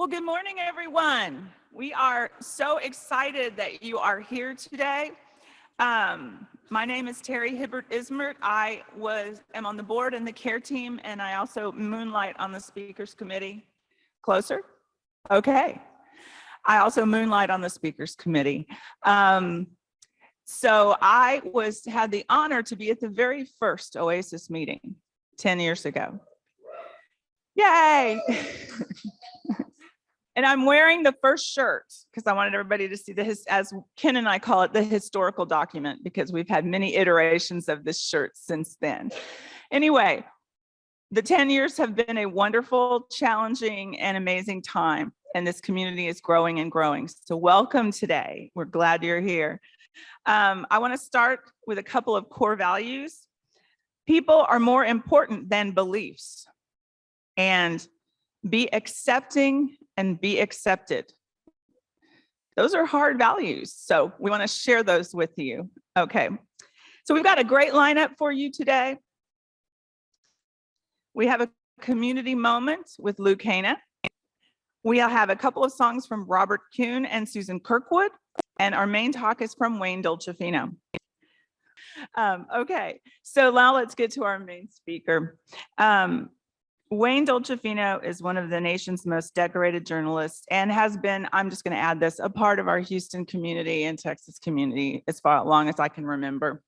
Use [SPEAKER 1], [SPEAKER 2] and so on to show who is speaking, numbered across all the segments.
[SPEAKER 1] Well, good morning, everyone. We are so excited that you are here today. My name is Terry Hibbert Ismert. I am on the board and the care team, and I also moonlight on the speakers committee. Closer? Okay. I also moonlight on the speakers committee. So I had the honor to be at the very first Oasis meeting 10 years ago. Yay! And I'm wearing the first shirt because I wanted everybody to see as Ken and I call it, the historical document, because we've had many iterations of this shirt since then. Anyway, the 10 years have been a wonderful, challenging, and amazing time, and this community is growing and growing. So welcome today. We're glad you're here. I want to start with a couple of core values. People are more important than beliefs, and be accepting and be accepted. Those are hard values, so we want to share those with you. Okay, so we've got a great lineup for you today. We have a community moment with Kana. We'll have a couple of songs from Robert Kuhn and Susan Kirkwood, and our main talk is from Wayne Dolcefino. Okay, so now let's get to our main speaker. Wayne Dolcefino is one of the nation's most decorated journalists and has been, I'm just going to add this, a part of our Houston community and Texas community as long as I can remember.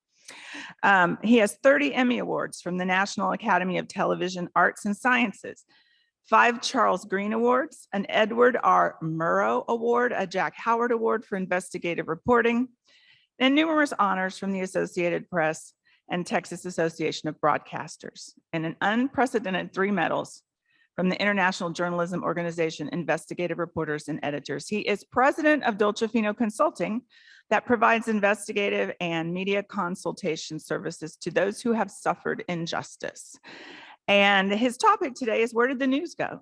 [SPEAKER 1] He has 30 Emmy Awards from the National Academy of Television Arts and Sciences, 5 Charles Green Awards, an Edward R. Murrow Award, a Jack Howard Award for investigative reporting, and numerous honors from the Associated Press and Texas Association of Broadcasters, and an unprecedented 3 medals from the International Journalism Organization, Investigative Reporters and Editors. He is president of Dolcefino Consulting that provides investigative and media consultation services to those who have suffered injustice. And his topic today is, where did the news go?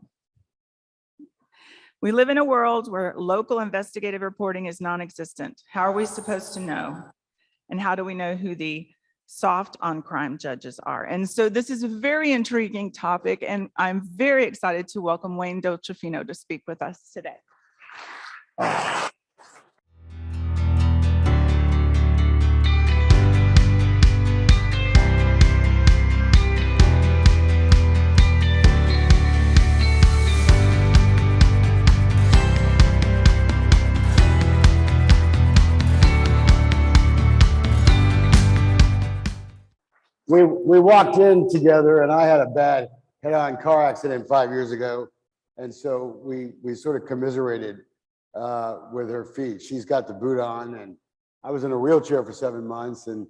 [SPEAKER 1] We live in a world where local investigative reporting is non-existent. How are we supposed to know? And how do we know who the soft on crime judges are? And so this is a very intriguing topic, and I'm very excited to welcome Wayne Dolcefino to speak with us today.
[SPEAKER 2] We walked in together, and I had a bad head-on car accident 5 years ago, and so we sort of commiserated with her feet. She's got the boot on, and I was in a wheelchair for 7 months, and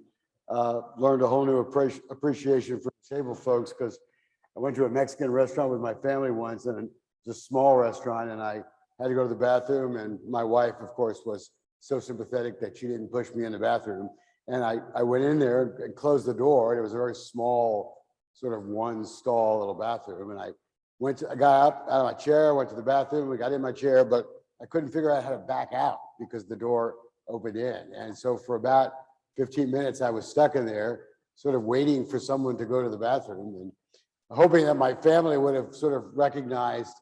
[SPEAKER 2] learned a whole new appreciation for disabled folks, because I went to a Mexican restaurant with my family once, and it's a small restaurant, and I had to go to the bathroom, and my wife, of course, was so sympathetic that she didn't push me in the bathroom. And I went in there and closed the door, and it was a very small, sort of 1-stall little bathroom. And I got up out of my chair, went to the bathroom, we got in my chair, but I couldn't figure out how to back out because the door opened in. And so for about 15 minutes, I was stuck in there, sort of waiting for someone to go to the bathroom, and hoping that my family would have sort of recognized,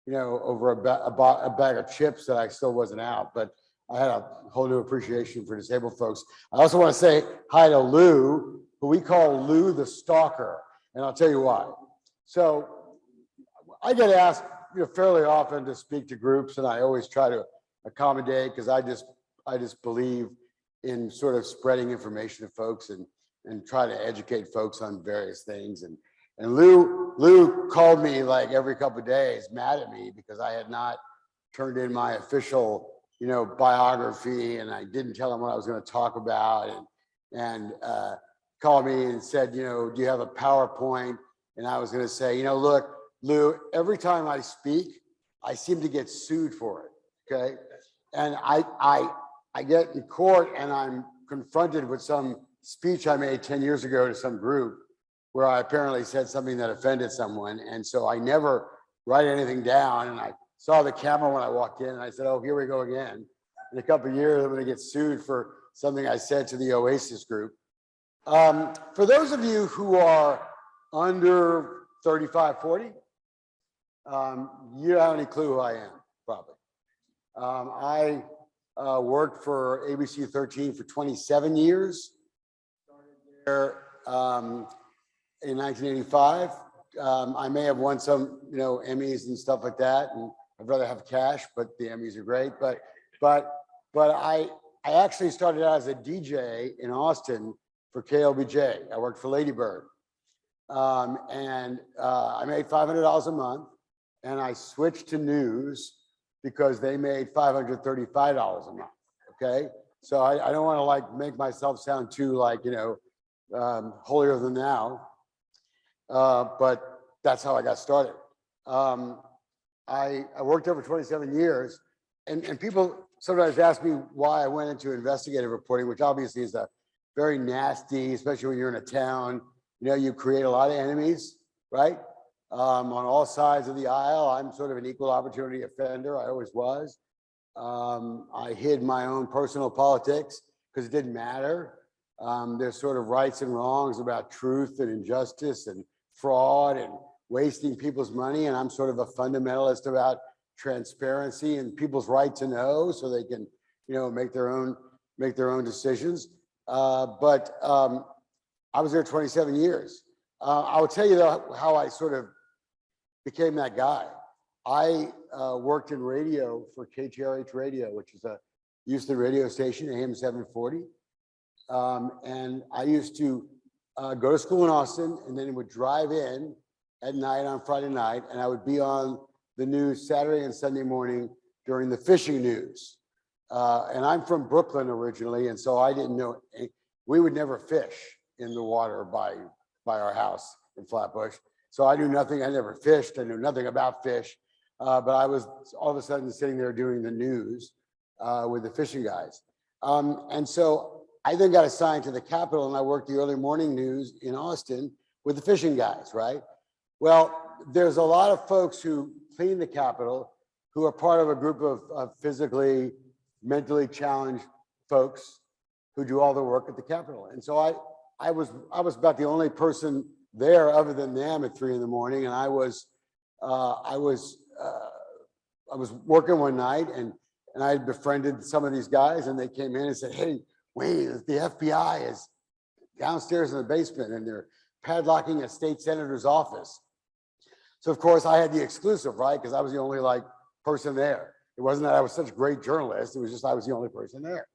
[SPEAKER 2] over a bag of chips that I still wasn't out. But I had a whole new appreciation for disabled folks. I also want to say hi to Lou, who we call Lou the Stalker, and I'll tell you why. So I get asked fairly often to speak to groups, and I always try to accommodate, because I just believe in sort of spreading information to folks and try to educate folks on various things. And Lou called me like every couple of days, mad at me because I had not turned in my official biography, and I didn't tell him what I was going to talk about, and called me and said, do you have a PowerPoint? And I was going to say, look, Lou, every time I speak, I seem to get sued for it. Okay. And I get in court, and I'm confronted with some speech I made 10 years ago to some group where I apparently said something that offended someone. And so I never write anything down, and I saw the camera when I walked in, and I said, oh, here we go again. In a couple of years, I'm going to get sued for something I said to the Oasis group. For those of you who are under 35, 40, you don't have any clue who I am. probably. I worked for ABC 13 for 27 years. Started there in 1985. I may have won some, Emmys and stuff like that, and I'd rather have cash, but the Emmys are great. But I actually started out as a DJ in Austin for KLBJ. I worked for Lady Bird, and I made $500 a month, and I switched to news because they made $535 a month. Okay, so I don't want to like make myself sound too like holier than thou, but that's how I got started. I worked there for 27 years, and people sometimes ask me why I went into investigative reporting, which obviously is a very nasty, especially when you're in a town. You create a lot of enemies, right? On all sides of the aisle. I'm sort of an equal opportunity offender. I always was. I hid my own personal politics because it didn't matter. There's sort of rights and wrongs about truth and injustice and fraud and wasting people's money. And I'm sort of a fundamentalist about transparency and people's right to know so they can, make their own decisions. But I was there 27 years. I will tell you though, how I sort of became that guy. I worked in radio for KTRH Radio, which is a Houston radio station, AM 740. And I used to go to school in Austin, and then would drive in at night on Friday night, and I would be on the news Saturday and Sunday morning during the fishing news. And I'm from Brooklyn originally, and so I didn't know, we would never fish in the water by our house in Flatbush. So I knew nothing, I never fished, I knew nothing about fish, but I was all of a sudden sitting there doing the news with the fishing guys. And so I then got assigned to the Capitol, and I worked the early morning news in Austin with the fishing guys, right? Well, there's a lot of folks who clean the Capitol who are part of a group of physically, mentally challenged folks who do all the work at the Capitol. And so I was about the only person there other than them at 3 a.m, and I was working one night, and I had befriended some of these guys, and they came in and said, "Hey, Wayne, the FBI is downstairs in the basement, and they're padlocking a state senator's office." So of course I had the exclusive, right? Because I was the only person there. It wasn't that I was such a great journalist. It was just I was the only person there.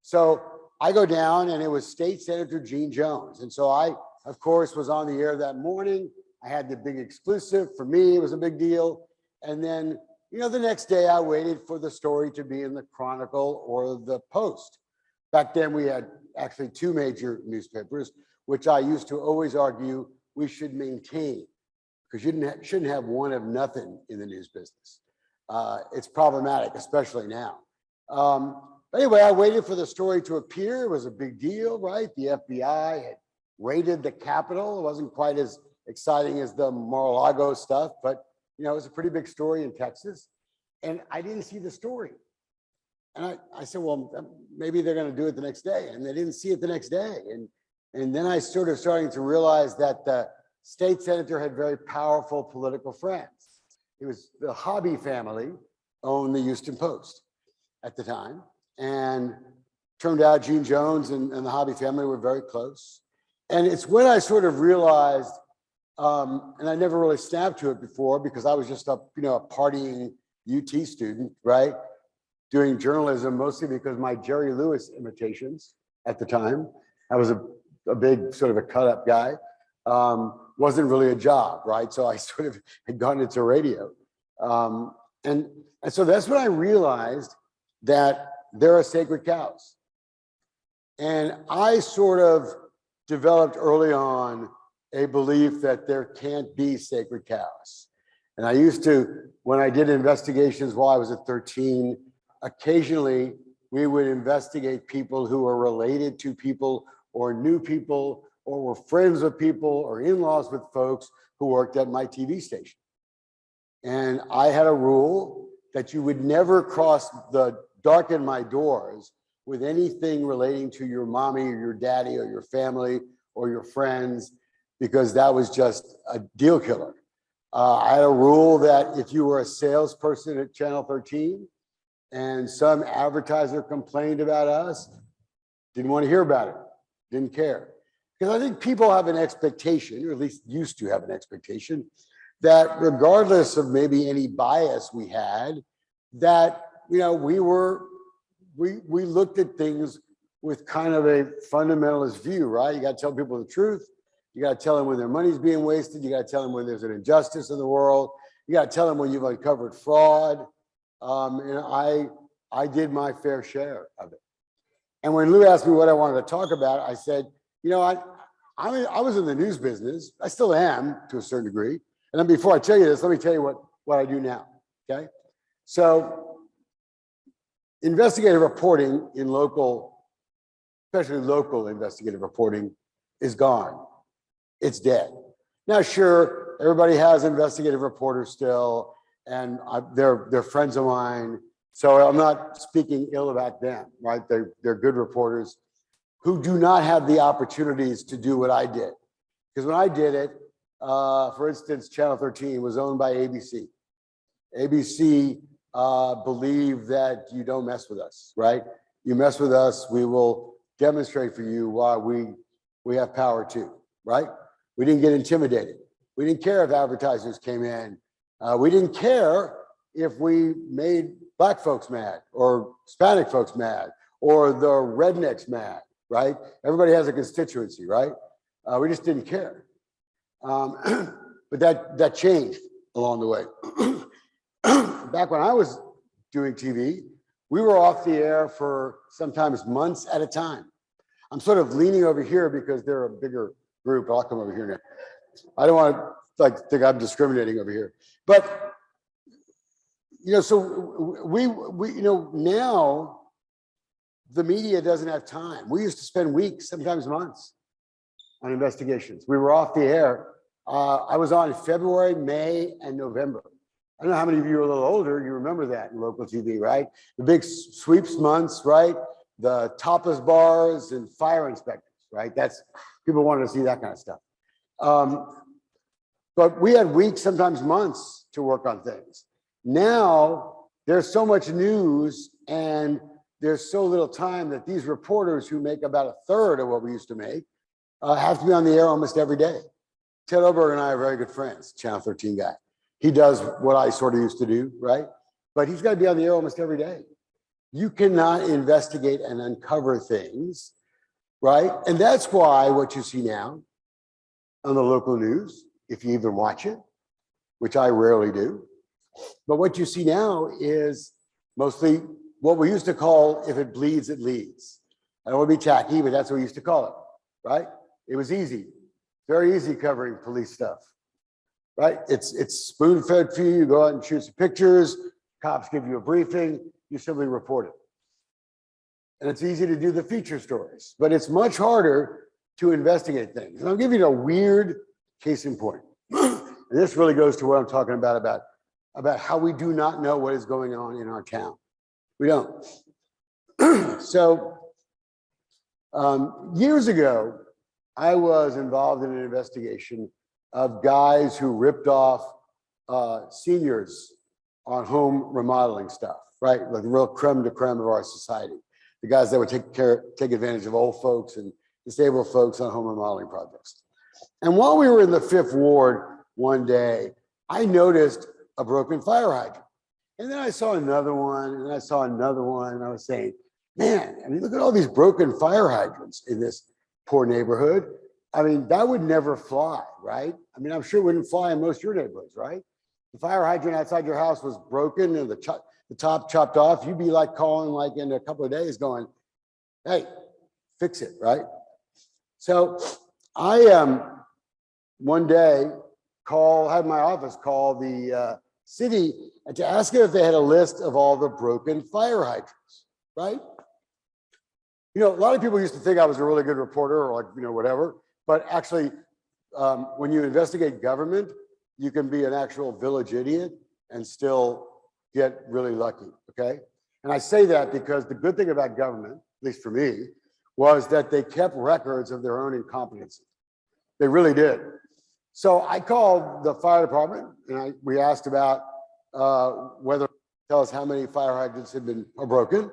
[SPEAKER 2] So I go down, and it was State Senator Gene Jones. And so I, of course, was on the air that morning. I had the big exclusive. For me, it was a big deal. And then, the next day I waited for the story to be in the Chronicle or the Post. Back then we had actually 2 major newspapers, which I used to always argue we should maintain, because you shouldn't have one of nothing in the news business. It's problematic, especially now. But anyway, I waited for the story to appear. It was a big deal, right? The FBI had raided the Capitol. It wasn't quite as exciting as the Mar-a-Lago stuff, but it was a pretty big story in Texas. And I didn't see the story. And I said, well, maybe they're going to do it the next day. And they didn't see it the next day. And then I started starting to realize that the state senator had very powerful political friends. It was the Hobby family owned the Houston Post at the time. And turned out Gene Jones and the Hobby family were very close. And it's when I sort of realized, and I never really snapped to it before because I was just a partying UT student, right? Doing journalism mostly because my Jerry Lewis imitations at the time, I was a big sort of a cut up guy, wasn't really a job, right? So I sort of had gone into radio. And so that's when I realized that there are sacred cows. And I sort of developed early on a belief that there can't be sacred cows. And I used to, when I did investigations while I was at 13, occasionally we would investigate people who are related to people or knew people or were friends with people or in-laws with folks who worked at my TV station. And I had a rule that you would never darken my doors with anything relating to your mommy or your daddy or your family or your friends, because that was just a deal killer. I had a rule that if you were a salesperson at Channel 13 and some advertiser complained about us, didn't want to hear about it, didn't care. Because I think people have an expectation, or at least used to have an expectation, that regardless of maybe any bias we had, that we looked at things with kind of a fundamentalist view, right? You got to tell people the truth. You got to tell them when their money's being wasted. You got to tell them when there's an injustice in the world. You got to tell them when you've uncovered fraud. And I did my fair share of it. And when Lou asked me what I wanted to talk about, I said, I was in the news business. I still am to a certain degree. And then before I tell you this, let me tell you what I do now, okay? So investigative reporting in especially local investigative reporting is gone. It's dead. Now, sure, everybody has investigative reporters still, and they're friends of mine. So I'm not speaking ill about them, right? They're good reporters who do not have the opportunities to do what I did. Because when I did it, for instance, Channel 13 was owned by ABC. ABC believed that you don't mess with us, right? You mess with us, we will demonstrate for you why we have power too, right? We didn't get intimidated. We didn't care if advertisers came in. We didn't care if we made Black folks mad or Hispanic folks mad or the rednecks mad, right? Everybody has a constituency, right? We just didn't care. But that changed along the way. Back when I was doing TV, we were off the air for sometimes months at a time. I'm sort of leaning over here because they're a bigger group. I'll come over here now. I don't want to think I'm discriminating over here. But, so we now the media doesn't have time. We used to spend weeks, sometimes months on investigations. We were off the air. I was on in February, May, and November. I don't know how many of you are a little older, you remember that in local TV, right? The big sweeps months, right? The topless bars and fire inspectors, right? People wanted to see that kind of stuff. But we had weeks, sometimes months to work on things. Now, there's so much news and there's so little time that these reporters who make about a third of what we used to make have to be on the air almost every day. Ted Oberg and I are very good friends, Channel 13 guy. He does what I sort of used to do, right? But he's got to be on the air almost every day. You cannot investigate and uncover things, right? And that's why what you see now on the local news, if you even watch it, which I rarely do, but what you see now is mostly what we used to call, if it bleeds, it leads. I don't want to be tacky, but that's what we used to call it, right? It was easy, very easy covering police stuff, right? It's spoon-fed for you. You go out and shoot some pictures, cops give you a briefing, you simply report it. And it's easy to do the feature stories, but it's much harder to investigate things. And I'll give you a weird case in point. And this really goes to what I'm talking about how we do not know what is going on in our town. We don't. So years ago, I was involved in an investigation of guys who ripped off seniors on home remodeling stuff, right? Like the real creme de creme of our society. The guys that would take advantage of old folks and disabled folks on home remodeling projects. And while we were in the 5th Ward one day, I noticed a broken fire hydrant. And then I saw another one, and then I saw another one, and I was saying, man, I mean, look at all these broken fire hydrants in this poor neighborhood. I mean, that would never fly, right? I mean, I'm sure it wouldn't fly in most of your neighborhoods, right? The fire hydrant outside your house was broken and the top chopped off. You'd be like calling like in a couple of days going, hey, fix it, right? So I one day had my office call the city and to ask them if they had a list of all the broken fire hydrants, right? A lot of people used to think I was a really good reporter or like, whatever, but actually when you investigate government, you can be an actual village idiot and still get really lucky, okay? And I say that because the good thing about government, at least for me, was that they kept records of their own incompetency. They really did. So I called the fire department and we asked about whether tell us how many fire hydrants had been broken.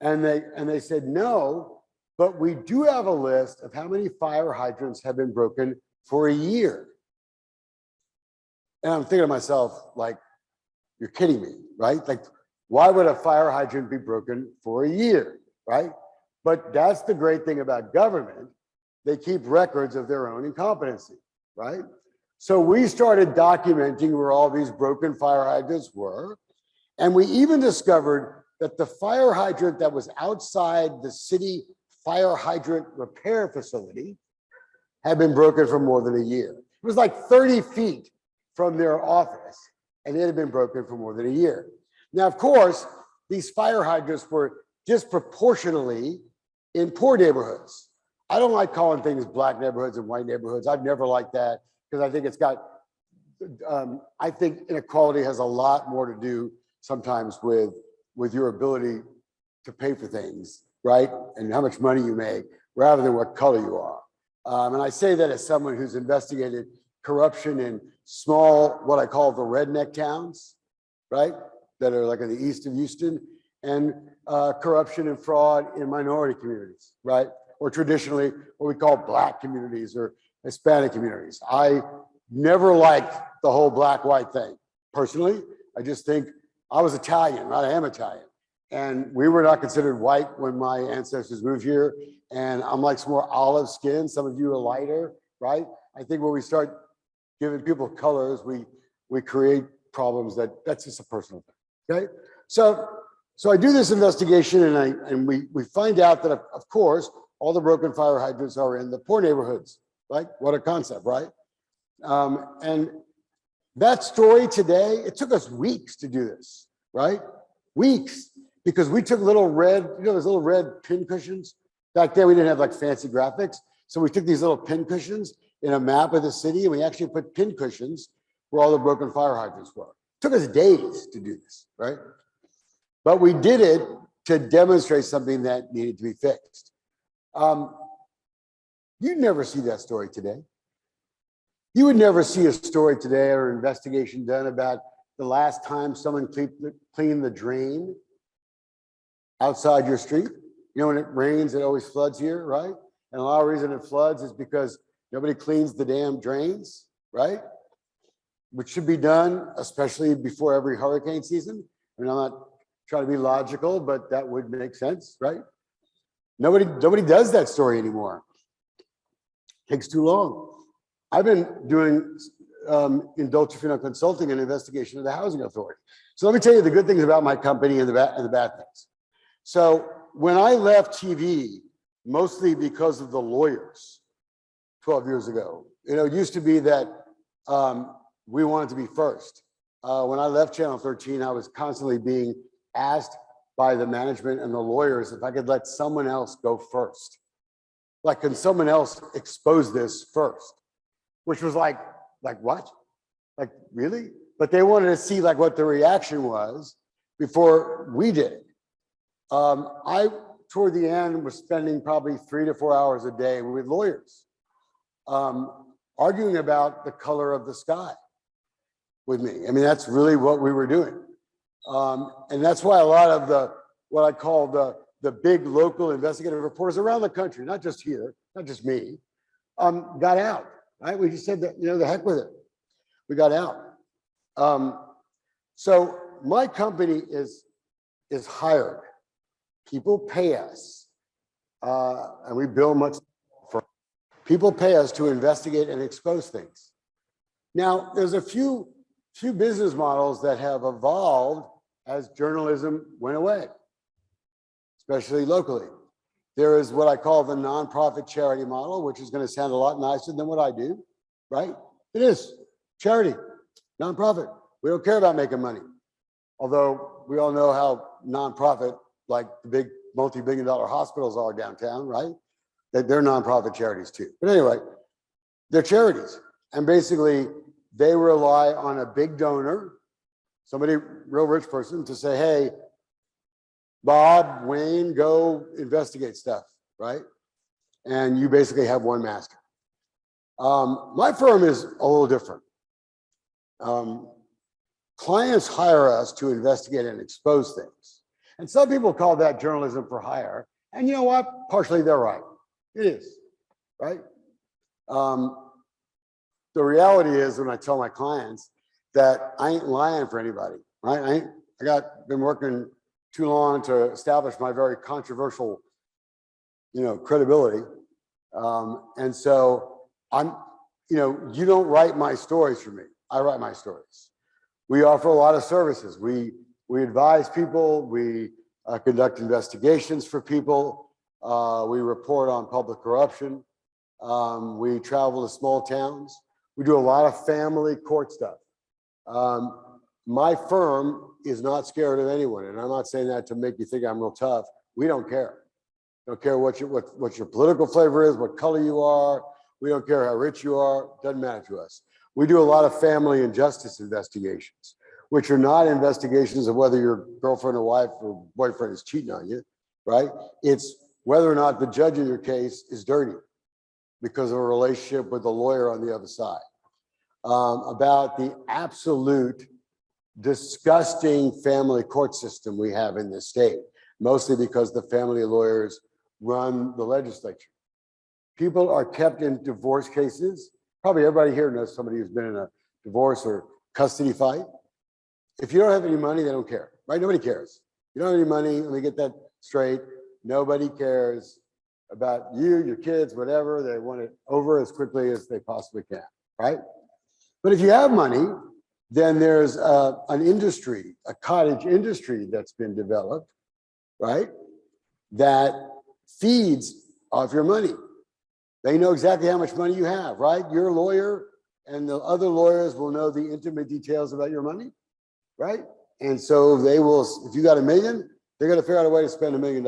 [SPEAKER 2] And they said no, but we do have a list of how many fire hydrants have been broken for a year. And I'm thinking to myself, like, you're kidding me, right? Like, why would a fire hydrant be broken for a year, right? But that's the great thing about government. They keep records of their own incompetency, right? So we started documenting where all these broken fire hydrants were. And we even discovered that the fire hydrant that was outside the city fire hydrant repair facility had been broken for more than a year. It was like 30 feet from their office, and it had been broken for more than a year. Now, of course, these fire hydrants were disproportionately in poor neighborhoods. I don't like calling things black neighborhoods and white neighborhoods. I've never liked that because I think it's got, I think inequality has a lot more to do sometimes with your ability to pay for things, right? And how much money you make rather than what color you are. And I say that as someone who's investigated corruption in small, what I call the redneck towns, right? That are like in the east of Houston, and corruption and fraud in minority communities, right? Or traditionally what we call black communities or Hispanic communities. I never liked the whole black-white thing. Personally, I just think I was Italian, right? I am Italian. And we were not considered white when my ancestors moved here. And I'm like some more olive skin. Some of you are lighter, right? I think when we start giving people colors, we create problems that's just a personal thing, okay? So I do this investigation and we find out that of course, all the broken fire hydrants are in the poor neighborhoods, right? What a concept, right? And that story today, it took us weeks to do this, right? Weeks, because we took little red, you know, those little red pin cushions. Back then we didn't have like fancy graphics. So we took these little pin cushions in a map of the city and we actually put pin cushions where all the broken fire hydrants were. It took us days to do this, right? But we did it to demonstrate something that needed to be fixed. You never see that story today. You would never see a story today or investigation done about the last time someone cleaned the drain outside your street. You know, when it rains, it always floods here, right? And a lot of the reason it floods is because nobody cleans the damn drains, right? Which should be done, especially before every hurricane season. I mean, I'm not trying to be logical, but that would make sense, right? Nobody does that story anymore. Takes too long. I've been doing in Dolcefino Consulting an investigation of the housing authority. So let me tell you the good things about my company and the bad things. So when I left TV, mostly because of the lawyers 12 years ago, you know, it used to be that we wanted to be first. When I left Channel 13, I was constantly being asked by the management and the lawyers if I could let someone else go first. Like, can someone else expose this first? Which was like what? Like, really? But they wanted to see like what the reaction was before we did it. I, toward the end, was spending probably 3 to 4 hours a day with lawyers, arguing about the color of the sky with me. I mean, that's really what we were doing. And that's why a lot of what I call the big local investigative reporters around the country, not just here, not just me, got out, right? We just said that, you know, the heck with it. We got out. So my company is hired. People pay us, and we bill much for. People pay us to investigate and expose things. Now, there's a few business models that have evolved as journalism went away, especially locally. There is what I call the nonprofit charity model, which is going to sound a lot nicer than what I do, right? It is charity, nonprofit. We don't care about making money. Although we all know how nonprofit, like the big multi-billion-dollar hospitals are downtown, right? That they're nonprofit charities too. But anyway, they're charities. And basically, they rely on a big donor, somebody, real rich person, to say, hey, Bob, Wayne, go investigate stuff, right? And you basically have one master. My firm is a little different. Clients hire us to investigate and expose things. And some people call that journalism for hire. And you know what? Partially they're right. It is, right? The reality is when I tell my clients that I ain't lying for anybody, right? Been working too long to establish my very controversial, credibility. And so you don't write my stories for me. I write my stories. We offer a lot of services. We advise people. We conduct investigations for people. We report on public corruption. We travel to small towns. We do a lot of family court stuff. My firm is not scared of anyone, and I'm not saying that to make you think I'm real tough. We don't care. Don't care what your political flavor is, what color you are. We don't care how rich you are. Doesn't matter to us. We do a lot of family and justice investigations, which are not investigations of whether your girlfriend or wife or boyfriend is cheating on you, right? It's whether or not the judge in your case is dirty because of a relationship with the lawyer on the other side. About the absolute disgusting family court system we have in this state, mostly because the family lawyers run the legislature. People are kept in divorce cases. Probably everybody here knows somebody who's been in a divorce or custody fight. If you don't have any money, they don't care, right? Nobody cares. You don't have any money, let me get that straight. Nobody cares about you, your kids, whatever. They want it over as quickly as they possibly can, right? But if you have money, then there's an industry, a cottage industry that's been developed, right? That feeds off your money. They know exactly how much money you have, right? Your lawyer and the other lawyers will know the intimate details about your money, right? And so they will, if you got $1 million, they're going to figure out a way to spend $1 million,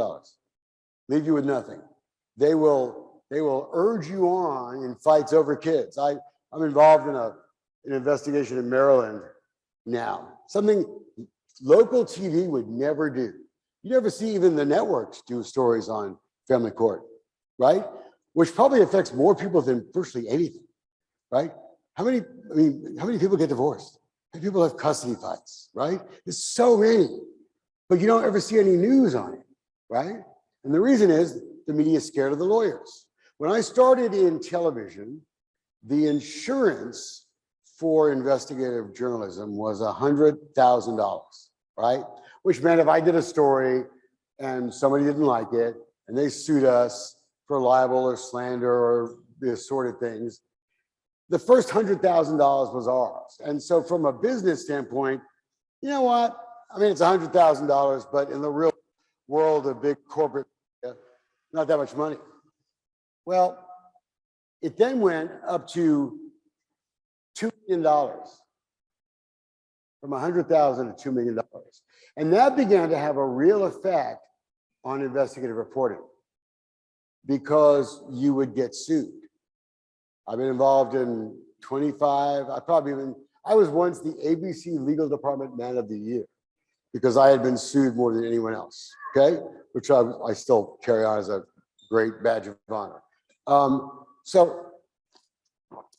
[SPEAKER 2] leave you with nothing. They will urge you on in fights over kids. I'm involved in an investigation in Maryland now, something local TV would never do. You never see even the networks do stories on family court, right? Which probably affects more people than virtually anything, right? How many people get divorced? How many people have custody fights, right? There's so many, but you don't ever see any news on it, right? And the reason is the media is scared of the lawyers. When I started in television, the insurance for investigative journalism was $100,000, right? Which meant if I did a story and somebody didn't like it and they sued us for libel or slander or the assorted things, the first $100,000 was ours. And so from a business standpoint, you know what? I mean, it's $100,000, but in the real world of big corporate, not that much money. Well, it then went up to $2 million, from $100,000 to $2 million. And that began to have a real effect on investigative reporting because you would get sued. I've been involved in 25, I was once the ABC Legal Department Man of the Year because I had been sued more than anyone else, okay? Which I still carry on as a great badge of honor. So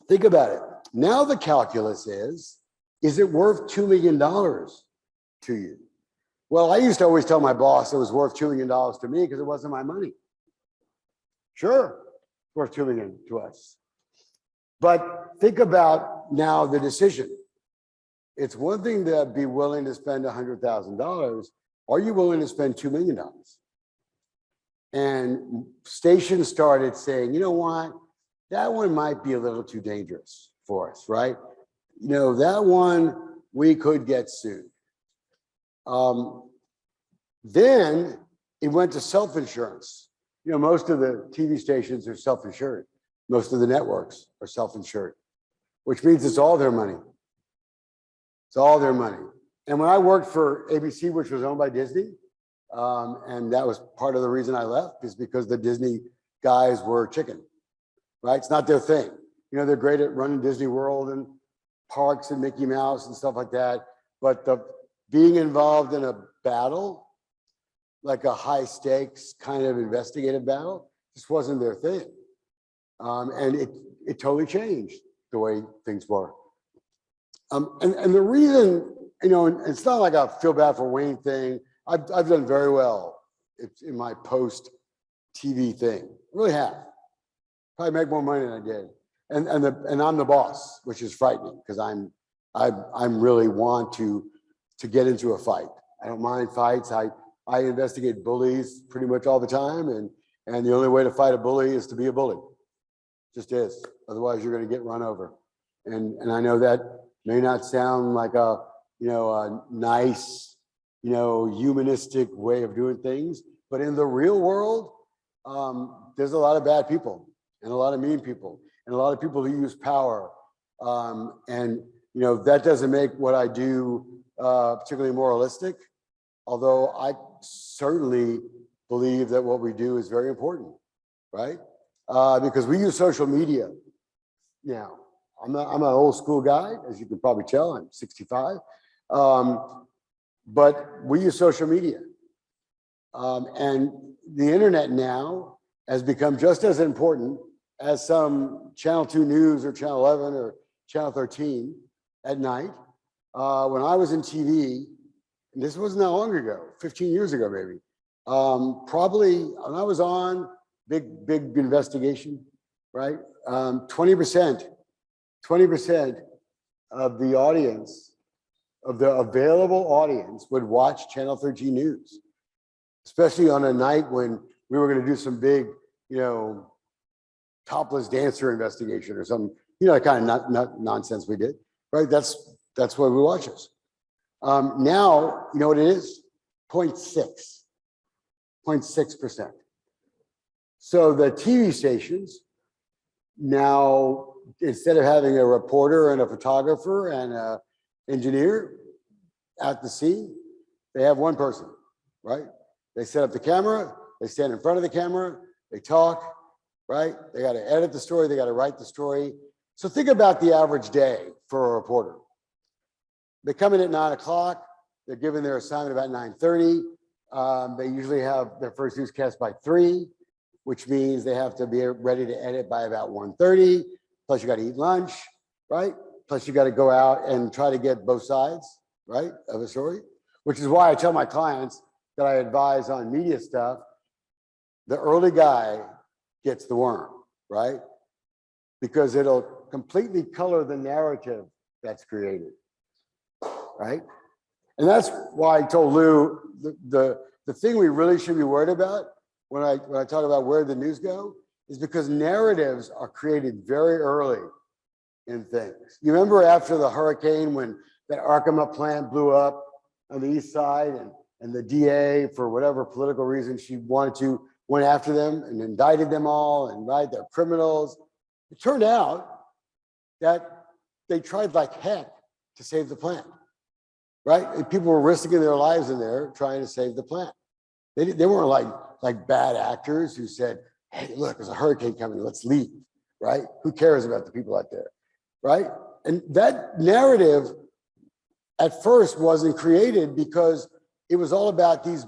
[SPEAKER 2] think about it. Now the calculus is it worth $2 million to you? Well, I used to always tell my boss it was worth $2 million to me because it wasn't my money. Sure, it's worth $2 million to us. But think about now the decision. It's one thing to be willing to spend $100,000. Are you willing to spend $2 million? And stations started saying, you know what? That one might be a little too dangerous for us, right? You know, that one, we could get sued. Then it went to self-insurance. You know, most of the TV stations are self-insured. Most of the networks are self-insured, which means it's all their money. It's all their money. And when I worked for ABC, which was owned by Disney, and that was part of the reason I left, is because the Disney guys were chicken, right? It's not their thing. You know, they're great at running Disney World and parks and Mickey Mouse and stuff like that. But being involved in a battle, like a high stakes kind of investigative battle, just wasn't their thing. And it totally changed the way things were. And the reason, you know, and it's not like I feel bad for Wayne thing. I've done very well in my post TV thing. I really have. Probably make more money than I did. And I'm the boss, which is frightening because I'm really want to get into a fight. I don't mind fights. I investigate bullies pretty much all the time, and the only way to fight a bully is to be a bully. Just is. Otherwise, you're going to get run over. And I know that may not sound like a nice, humanistic way of doing things, but in the real world, there's a lot of bad people and a lot of mean people and a lot of people who use power. And that doesn't make what I do particularly moralistic, although I certainly believe that what we do is very important, right? Because we use social media now. I'm an old school guy, as you can probably tell. I'm 65, but we use social media, and the internet now has become just as important as some Channel 2 News or Channel 11 or Channel 13 at night. When I was in TV, and this wasn't that long ago, 15 years ago maybe, probably when I was on big investigation, right? 20% of the audience, of the available audience, would watch Channel 13 News, especially on a night when we were going to do some big, topless dancer investigation or some, kind of nonsense we did, right? That's why we watch us. Now, you know what it is? 0.6%. So the TV stations now, instead of having a reporter and a photographer and an engineer at the scene, they have one person, right? They set up the camera, they stand in front of the camera, they talk, right? They got to edit the story, they got to write the story. So think about the average day for a reporter. They come in at 9 o'clock, they're given their assignment about 9:30. They usually have their first newscast by 3, which means they have to be ready to edit by about 1:30. Plus you got to eat lunch, right? Plus you got to go out and try to get both sides, right, of a story, which is why I tell my clients that I advise on media stuff, the early guy gets the worm, right? Because it'll completely color the narrative that's created, right? And that's why I told Lou the thing we really should be worried about when I talk about where the news go is because narratives are created very early in things. You remember after the hurricane when that Arkema plant blew up on the east side and the DA, for whatever political reason she wanted to, went after them and indicted them all and right, they're criminals. It turned out that they tried like heck to save the plant, right? And people were risking their lives in there trying to save the plant. They weren't like bad actors who said, hey, look, there's a hurricane coming, let's leave, right? Who cares about the people out there, right? And that narrative at first wasn't created because it was all about these,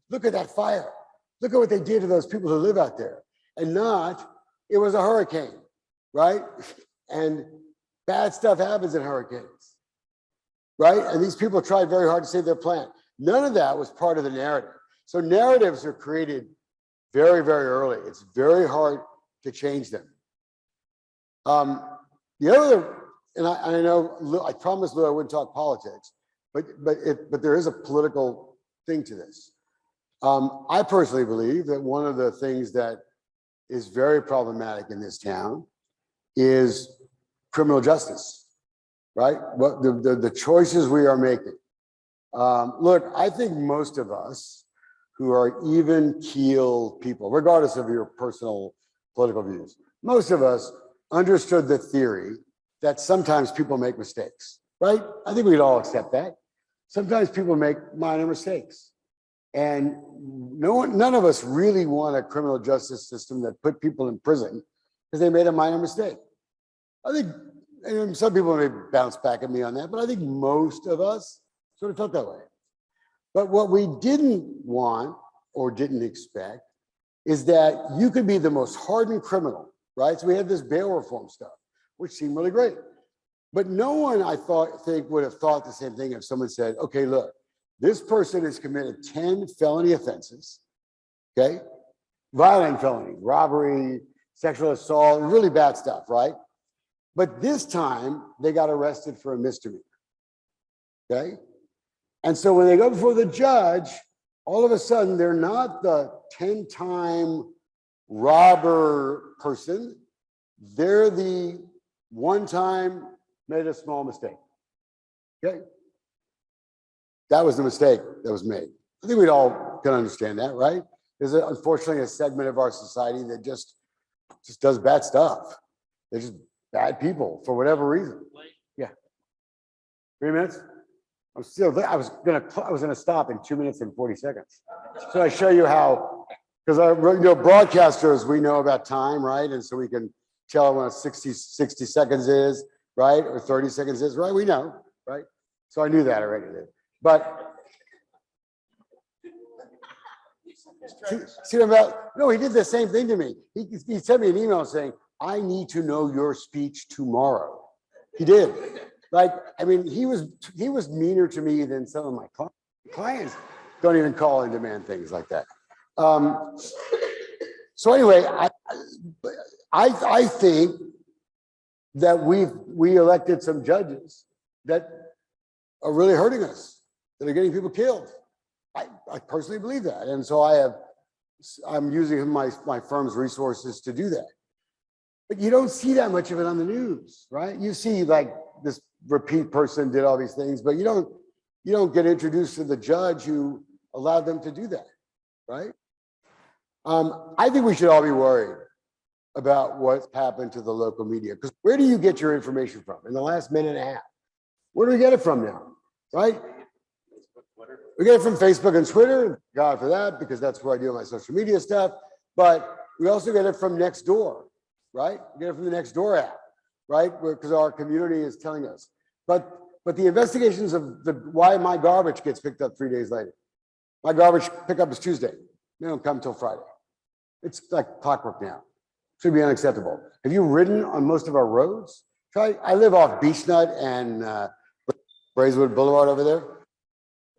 [SPEAKER 2] look at that fire. Look at what they did to those people who live out there. And not, it was a hurricane, right? And bad stuff happens in hurricanes, right? And these people tried very hard to save their plant. None of that was part of the narrative. So narratives are created very, very early. It's very hard to change them. The other, and I know, I promised Lou I wouldn't talk politics, but there is a political thing to this. I personally believe that one of the things that is very problematic in this town is criminal justice, right? What the choices we are making. Look, I think most of us who are even keel people, regardless of your personal political views, most of us understood the theory that sometimes people make mistakes, right? I think we'd all accept that. Sometimes people make minor mistakes. And none of us really want a criminal justice system that put people in prison because they made a minor mistake. I think, and some people may bounce back at me on that, but I think most of us sort of felt that way. But what we didn't want or didn't expect is that you could be the most hardened criminal right? So we had this bail reform stuff, which seemed really great. But no one, I think would have thought the same thing if someone said, okay, look, this person has committed 10 felony offenses, okay? Violent felony, robbery, sexual assault, really bad stuff, right? But this time they got arrested for a misdemeanor, okay? And so when they go before the judge, all of a sudden they're not the 10-time robber person, they're the one-time made a small mistake, okay? That was the mistake that was made. I think we'd all can understand that, right? There's unfortunately a segment of our society that just does bad stuff. They're just bad people for whatever reason. Yeah. 3 minutes? I was gonna stop in 2 minutes and 40 seconds. So I show you how, because broadcasters, we know about time, right? And so we can tell when 60 seconds is, right? Or 30 seconds is, right? We know, right? So I knew that already. But see about, no, he did the same thing to me. He sent me an email saying, I need to know your speech tomorrow. He did. Like, I mean, he was meaner to me than some of my clients. Don't even call and demand things like that. So anyway, I think that we elected some judges that are really hurting us, that are getting people killed. I personally believe that. And so I'm using my firm's resources to do that. But you don't see that much of it on the news, right? You see like this repeat person did all these things, but you don't get introduced to the judge who allowed them to do that, right? I think we should all be worried about what's happened to the local media, because where do you get your information from in the last minute and a half? Where do we get it from now, right? We get it from Facebook and Twitter, God for that, because that's where I do my social media stuff. But we also get it from Nextdoor, right? We get it from the Nextdoor app, right? Because our community is telling us. But the investigations of why my garbage gets picked up 3 days later. My garbage pickup is Tuesday. They don't come till Friday. It's like clockwork now. Should be unacceptable. Have you ridden on most of our roads? I live off Beechnut and Braeswood Boulevard over there.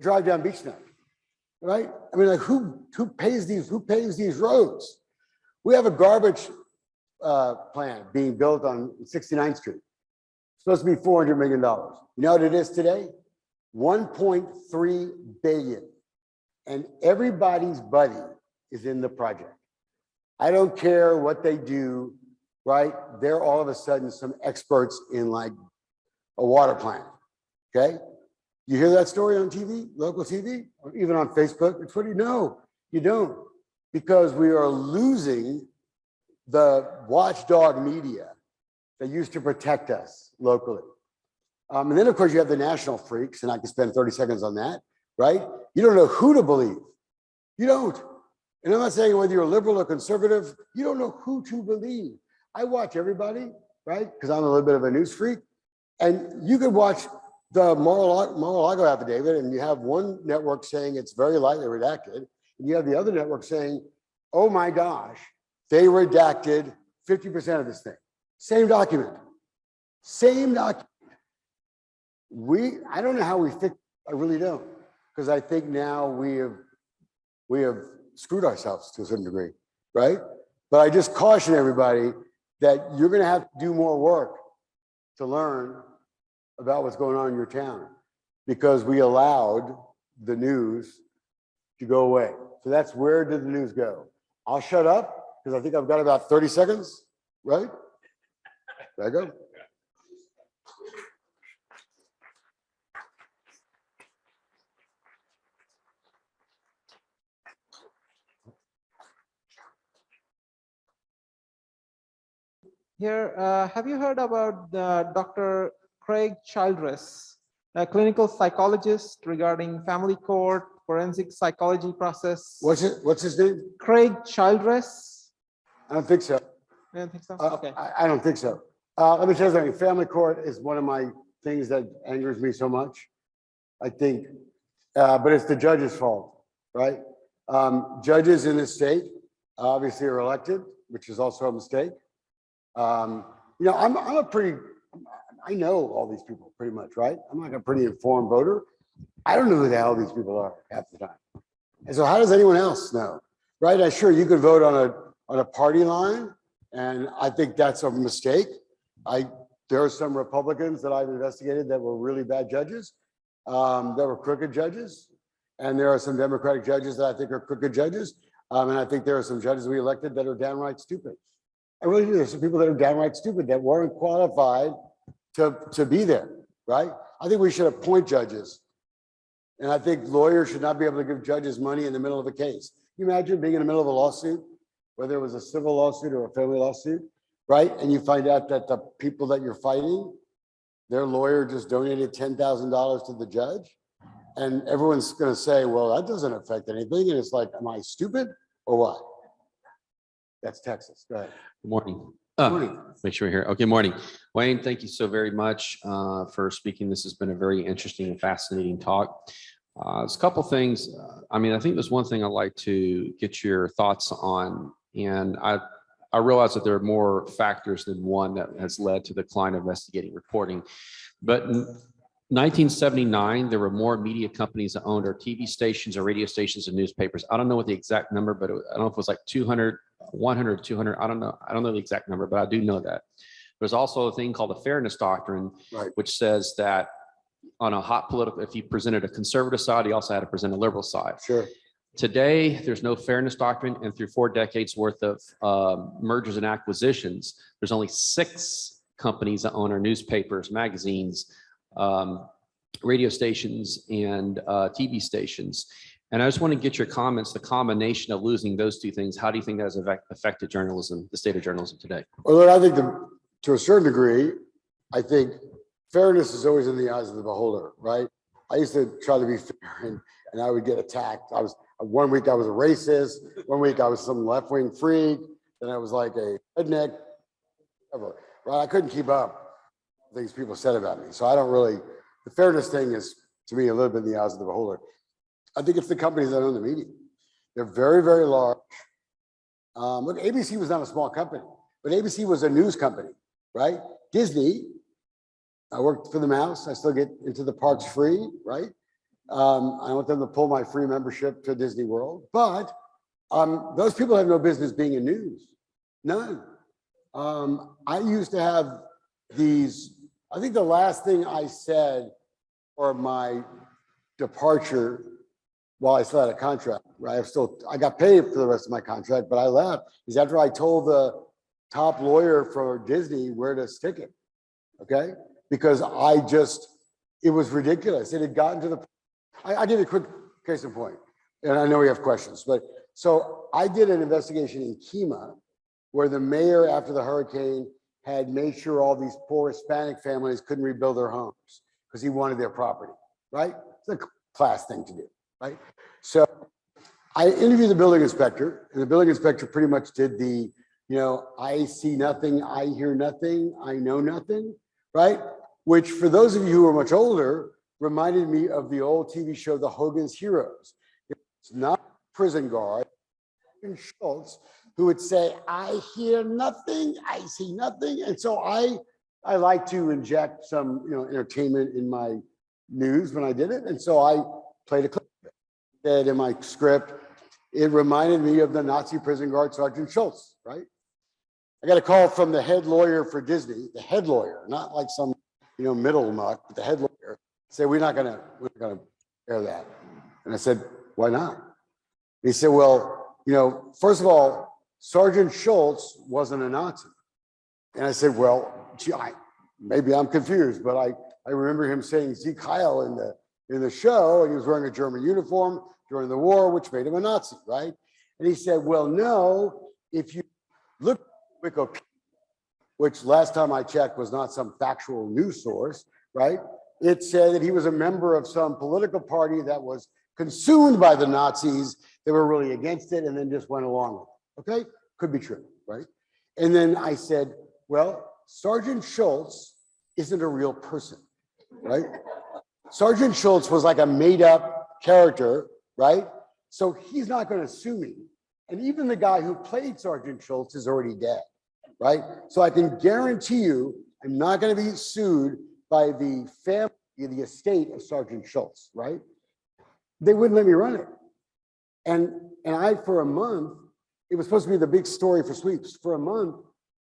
[SPEAKER 2] Drive down Beechnut, right? I mean, like who pays these roads? We have a garbage plant being built on 69th Street. It's supposed to be $400 million. You know what it is today? 1.3 billion. And everybody's buddy is in the project. I don't care what they do, right? They're all of a sudden some experts in like a water plant, okay? You hear that story on TV, local TV, or even on Facebook or Twitter? No, you don't, because we are losing the watchdog media that used to protect us locally. And then of course you have the national freaks, and I can spend 30 seconds on that, right? You don't know who to believe. You don't. And I'm not saying whether you're liberal or conservative, you don't know who to believe. I watch everybody, right? Because I'm a little bit of a news freak. And you could watch the Mar-a-Lago affidavit, and you have one network saying it's very lightly redacted, and you have the other network saying, oh my gosh, they redacted 50% of this thing. Same document. Same document. I don't know how we fix, I really don't, because I think now we have screwed ourselves to a certain degree, right? But I just caution everybody that you're going to have to do more work to learn about what's going on in your town, because we allowed the news to go away. So that's, where did the news go? I'll shut up because I think I've got about 30 seconds, right? There I go.
[SPEAKER 3] Here, have you heard about Dr. Craig Childress, a clinical psychologist regarding family court, forensic psychology process?
[SPEAKER 2] What's his name?
[SPEAKER 3] Craig Childress.
[SPEAKER 2] I don't think so.
[SPEAKER 3] You don't think so? Okay.
[SPEAKER 2] I don't think so. Let me tell you something. Family court is one of my things that angers me so much. I think, but it's the judge's fault, right? Judges in this state obviously are elected, which is also a mistake. I know all these people pretty much, right? I'm like a pretty informed voter. I don't know who the hell these people are half the time. And so how does anyone else know, right? Sure, you could vote on a party line, and I think that's a mistake. There are some Republicans that I've investigated that were really bad judges, that were crooked judges. And there are some Democratic judges that I think are crooked judges. And I think there are some judges we elected that are downright stupid. I really do. There's some people that are downright stupid that weren't qualified to be there, right? I think we should appoint judges. And I think lawyers should not be able to give judges money in the middle of a case. Can you imagine being in the middle of a lawsuit, whether it was a civil lawsuit or a family lawsuit, right? And you find out that the people that you're fighting, their lawyer just donated $10,000 to the judge. And everyone's going to say, well, that doesn't affect anything. And it's like, am I stupid or what? That's Texas. Go ahead.
[SPEAKER 4] Good morning.
[SPEAKER 2] Good morning.
[SPEAKER 4] Make sure we're here. Okay, morning. Wayne, thank you so very much for speaking. This has been a very interesting and fascinating talk. There's a couple things. I think there's one thing I'd like to get your thoughts on. And I realize that there are more factors than one that has led to the decline of investigative reporting. But in 1979, there were more media companies that owned our TV stations or radio stations and newspapers. I don't know what the exact number, but I don't know if it was like 200, 100, 200. I don't know the exact number, but I do know that. There's also a thing called the fairness doctrine,
[SPEAKER 2] Right.
[SPEAKER 4] which says that on a hot political, if you presented a conservative side, you also had to present a liberal side.
[SPEAKER 2] Sure.
[SPEAKER 4] Today, there's no fairness doctrine, and through 4 decades worth of mergers and acquisitions, there's only 6 companies that own our newspapers, magazines, radio stations, and TV stations. And I just want to get your comments, the combination of losing those 2 things. How do you think that has affected journalism, the state of journalism today?
[SPEAKER 2] Well, I think to a certain degree, I think fairness is always in the eyes of the beholder, right? I used to try to be fair, and I would get attacked. One week I was a racist, one week I was some left-wing freak, then I was like a redneck, whatever, right? I couldn't keep up with things people said about me. So I don't really, the fairness thing is, to me, a little bit in the eyes of the beholder. I think it's the companies that own the media. They're very, very large. Look, ABC was not a small company, but ABC was a news company, right? Disney, I worked for the mouse. I still get into the parks free, right? I want them to pull my free membership to Disney World, but those people have no business being in news, none. I used to have these, I think the last thing I said for my departure while I still had a contract, right? I got paid for the rest of my contract, but I left, is after I told the top lawyer for Disney where to stick it, okay? Because it was ridiculous. It had gotten to the, I give you a quick case in point, and I know we have questions, but so I did an investigation in Kima where the mayor after the hurricane had made sure all these poor Hispanic families couldn't rebuild their homes because he wanted their property, right? It's a class thing to do, right? So I interviewed the building inspector, and the building inspector pretty much did the, I see nothing, I hear nothing, I know nothing, right? Which for those of you who are much older, reminded me of the old TV show, The Hogan's Heroes. It's not prison guard, Schultz, who would say, I hear nothing, I see nothing. And so I like to inject some entertainment in my news when I did it. And so I played a clip that in my script, it reminded me of the Nazi prison guard, Sergeant Schultz, right? I got a call from the head lawyer for Disney, the head lawyer, not like some middle muck, but the head lawyer, said, we're not gonna air that. And I said, why not? And he said, well, first of all, Sergeant Schultz wasn't a Nazi. And I said, well, gee, maybe I'm confused, but I remember him saying Sieg Heil in the show, and he was wearing a German uniform during the war, which made him a Nazi, right? And he said, well, no, if you look at Wikipedia, which last time I checked was not some factual news source, right? It said that he was a member of some political party that was consumed by the Nazis. They were really against it and then just went along with it, okay? Could be true, right? And then I said, well, Sergeant Schultz isn't a real person, right? Sergeant Schultz was like a made up character, right? So he's not gonna sue me. And even the guy who played Sergeant Schultz is already dead, right? So I can guarantee you, I'm not going to be sued by the family, the estate of Sergeant Schultz, right? They wouldn't let me run it. And I, for a month, it was supposed to be the big story for sweeps. For a month,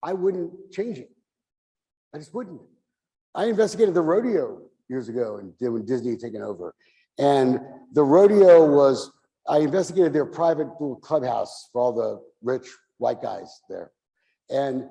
[SPEAKER 2] I wouldn't change it. I just wouldn't. I investigated the rodeo years ago and when Disney had taken over. And the rodeo was, I investigated their private little clubhouse for all the rich white guys there. And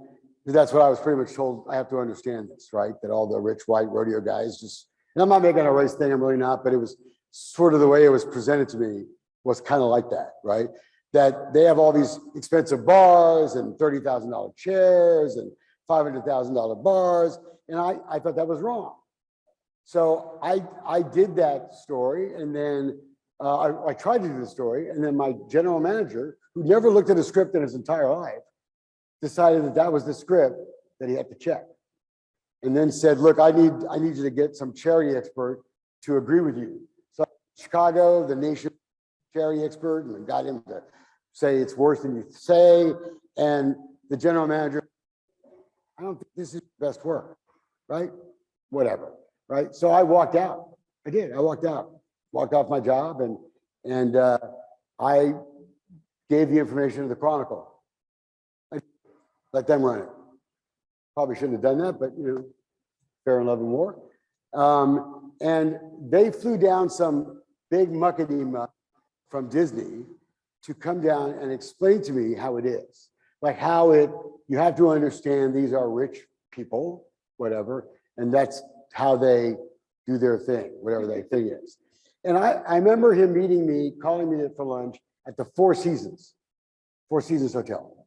[SPEAKER 2] that's what I was pretty much told. I have to understand this, right? That all the rich white rodeo guys just, and I'm not making a race thing, I'm really not, but it was sort of the way it was presented to me was kind of like that, right? That they have all these expensive bars and $30,000 chairs and $500,000 bars. And I thought that was wrong. So I did that story, and then I tried to do the story, and then my general manager, who never looked at a script in his entire life, decided that that was the script that he had to check. And then said, look, I need you to get some charity expert to agree with you. So Chicago, the nation charity expert, and got him to say it's worse than you say. And the general manager, I don't think this is the best work, right? Whatever, right? So I walked out. I did. I walked out, walked off my job, and I gave the information to the Chronicle. I let them run it. Probably shouldn't have done that, but you know, fair and love and war. And they flew down some big muckety muck from Disney to come down and explain to me how it is. Like how you have to understand these are rich people, whatever, and that's how they do their thing, whatever their thing is. And I remember him meeting me, calling me for lunch at the Four Seasons Hotel.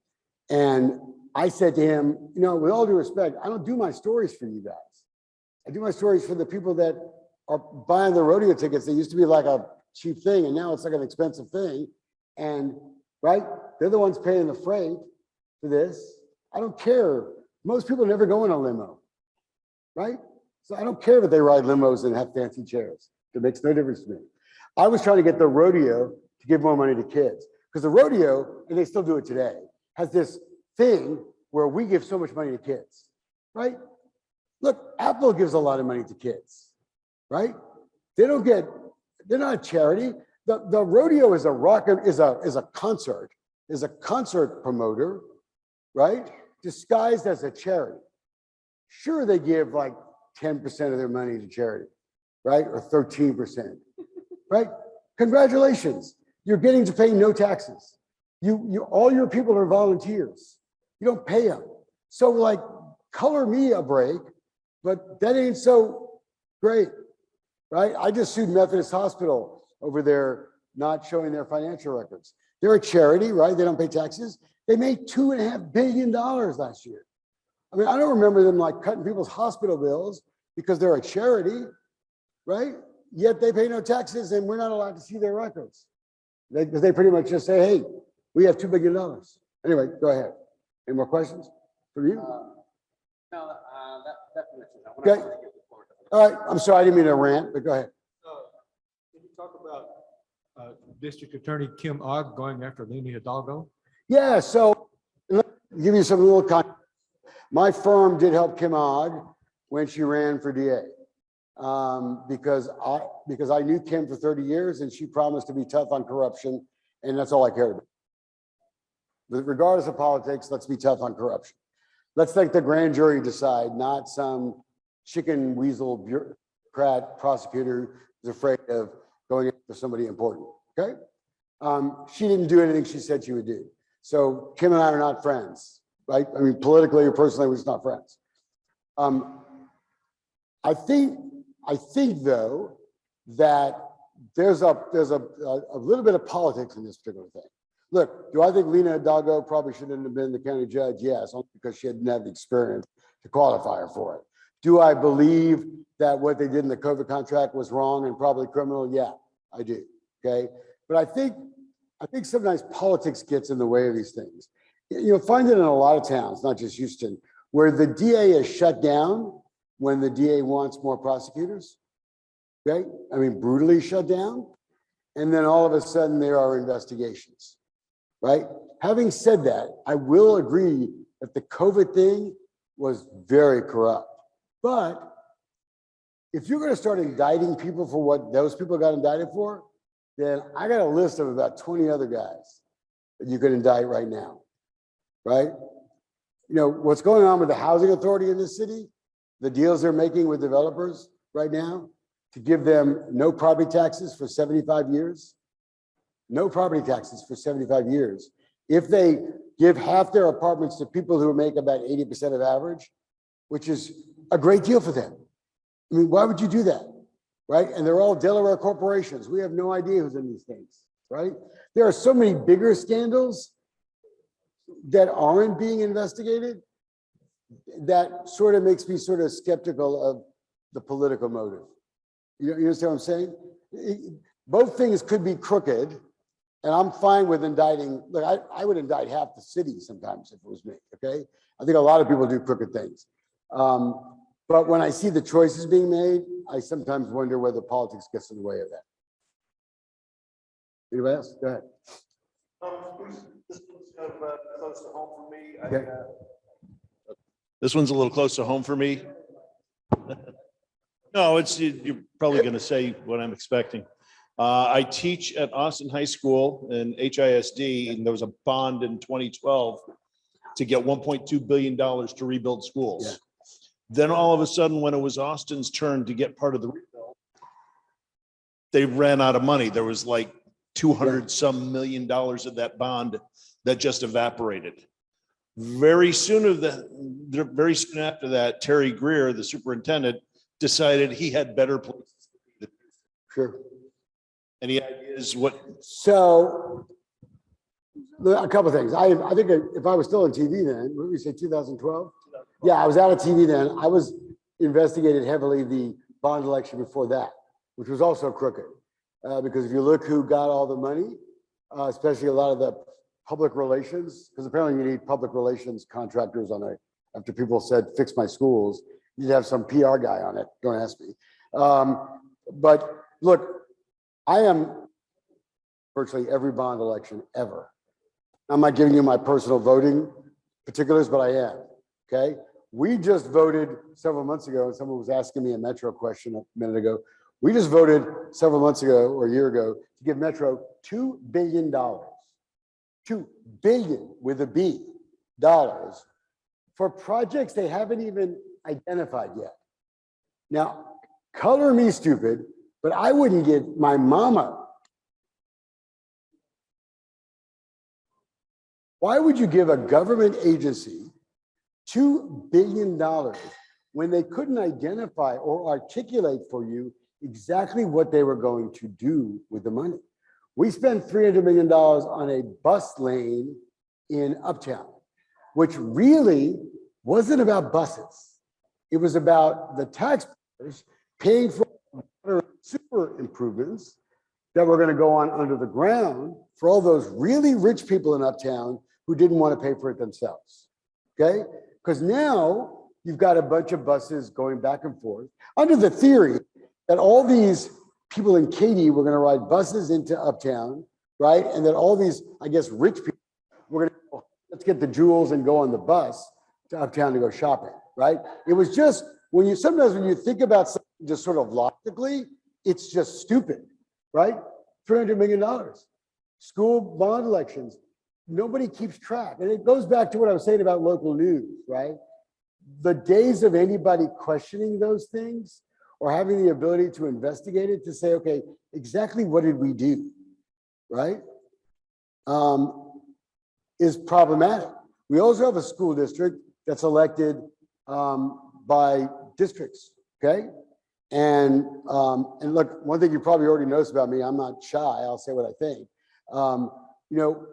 [SPEAKER 2] And I said to him, you know, with all due respect, I don't do my stories for you guys. I do my stories for the people that are buying the rodeo tickets. They used to be like a cheap thing, and now it's like an expensive thing. And right, they're the ones paying the freight for this. I don't care. Most people never go in a limo, right? So I don't care that they ride limos and have fancy chairs. It makes no difference to me. I was trying to get the rodeo to give more money to kids, because the rodeo, and they still do it today, has this thing where we give so much money to kids, right? Look, Apple gives a lot of money to kids, right? They're not a charity. The rodeo is a concert promoter, right? Disguised as a charity. Sure, they give like 10% of their money to charity, right? Or 13%, right? Congratulations, you're getting to pay no taxes. All your people are volunteers. You don't pay them. So like, color me a break, but that ain't so great, right? I just sued Methodist Hospital over their not showing their financial records. They're a charity, right? They don't pay taxes. They made $2.5 billion last year. I mean, I don't remember them like cutting people's hospital bills because they're a charity, right? Yet they pay no taxes and we're not allowed to see their records. Because they pretty much just say, hey, we have $2 billion. Anyway, go ahead. Any more questions from you?
[SPEAKER 5] No, that's
[SPEAKER 2] Okay. All right, I'm sorry, I didn't mean to rant, but go ahead.
[SPEAKER 6] Can you talk about District Attorney Kim Ogg going after Lena Hidalgo?
[SPEAKER 2] Yeah, so let me give you some little context. My firm did help Kim Ogg when she ran for DA because I knew Kim for 30 years and she promised to be tough on corruption, and that's all I cared about. But regardless of politics, let's be tough on corruption. Let's let the grand jury decide, not some chicken weasel bureaucrat prosecutor who's afraid of going after somebody important, okay? She didn't do anything she said she would do. So Kim and I are not friends, right? I mean, politically or personally, we're just not friends. I think though, that there's a little bit of politics in this particular thing. Look, do I think Lena Hidalgo probably shouldn't have been the county judge? Yes, only because she didn't have the experience to qualify her for it. Do I believe that what they did in the COVID contract was wrong and probably criminal? Yeah, I do, okay? But I think sometimes politics gets in the way of these things. You'll find it in a lot of towns, not just Houston, where the DA is shut down when the DA wants more prosecutors, okay? I mean, brutally shut down. And then all of a sudden there are investigations, right? Having said that, I will agree that the COVID thing was very corrupt. But if you're going to start indicting people for what those people got indicted for, then I got a list of about 20 other guys that you could indict right now, right? You know, what's going on with the housing authority in this city, the deals they're making with developers right now to give them no property taxes for 75 years, no property taxes for 75 years. If they give half their apartments to people who make about 80% of average, which is a great deal for them. I mean, why would you do that, right? And they're all Delaware corporations. We have no idea who's in these things, right? There are so many bigger scandals that aren't being investigated that sort of makes me sort of skeptical of the political motive. You understand what I'm saying? Both things could be crooked, and I'm fine with indicting. Look, I would indict half the city sometimes if it was me, okay? I think a lot of people do crooked things. But when I see the choices being made, I sometimes wonder whether politics gets in the way of that. Anybody else? Go ahead.
[SPEAKER 7] This one's close to home for me.
[SPEAKER 2] Okay.
[SPEAKER 7] This one's a little close to home for me. No, you're probably going to say what I'm expecting. I teach at Austin High School in HISD, and there was a bond in 2012 to get $1.2 billion to rebuild schools. Yeah. Then all of a sudden, when it was Austin's turn to get part of the rebuild, they ran out of money. There was like 200 some million dollars of that bond that just evaporated. Very soon after that, Terry Greer, the superintendent, decided he had better places.
[SPEAKER 2] Sure.
[SPEAKER 7] Any ideas what?
[SPEAKER 2] So, a couple of things. I think if I was still on TV then, what did we say, 2012? Yeah, I was out of TV then. I was investigated heavily the bond election before that, which was also crooked. Because if you look who got all the money, especially a lot of the public relations, because apparently you need public relations contractors on after people said, fix my schools, you'd have some PR guy on it, don't ask me. But look, I am virtually every bond election ever. I'm not giving you my personal voting particulars, but I am, okay? We just voted several months ago, and someone was asking me a Metro question a minute ago. We just voted several months ago or a year ago to give Metro $2 billion, $2 billion with a B dollars for projects they haven't even identified yet. Now, color me stupid, but I wouldn't give my mama. Why would you give a government agency $2 billion when they couldn't identify or articulate for you exactly what they were going to do with the money? We spent $300 million on a bus lane in Uptown, which really wasn't about buses. It was about the taxpayers paying for super improvements that were going to go on under the ground for all those really rich people in Uptown who didn't want to pay for it themselves, okay? Because now you've got a bunch of buses going back and forth under the theory that all these people in Katy were going to ride buses into Uptown, right? And that all these, I guess, rich people were going to go, let's get the jewels and go on the bus to Uptown to go shopping, right? It was just, sometimes when you think about something just sort of logically, it's just stupid, right? $300 million. School bond elections. Nobody keeps track. And it goes back to what I was saying about local news, right? The days of anybody questioning those things or having the ability to investigate it, to say, okay, exactly what did we do, right? Is problematic. We also have a school district that's elected by districts, okay? And look, one thing you probably already noticed about me, I'm not shy, I'll say what I think. You know,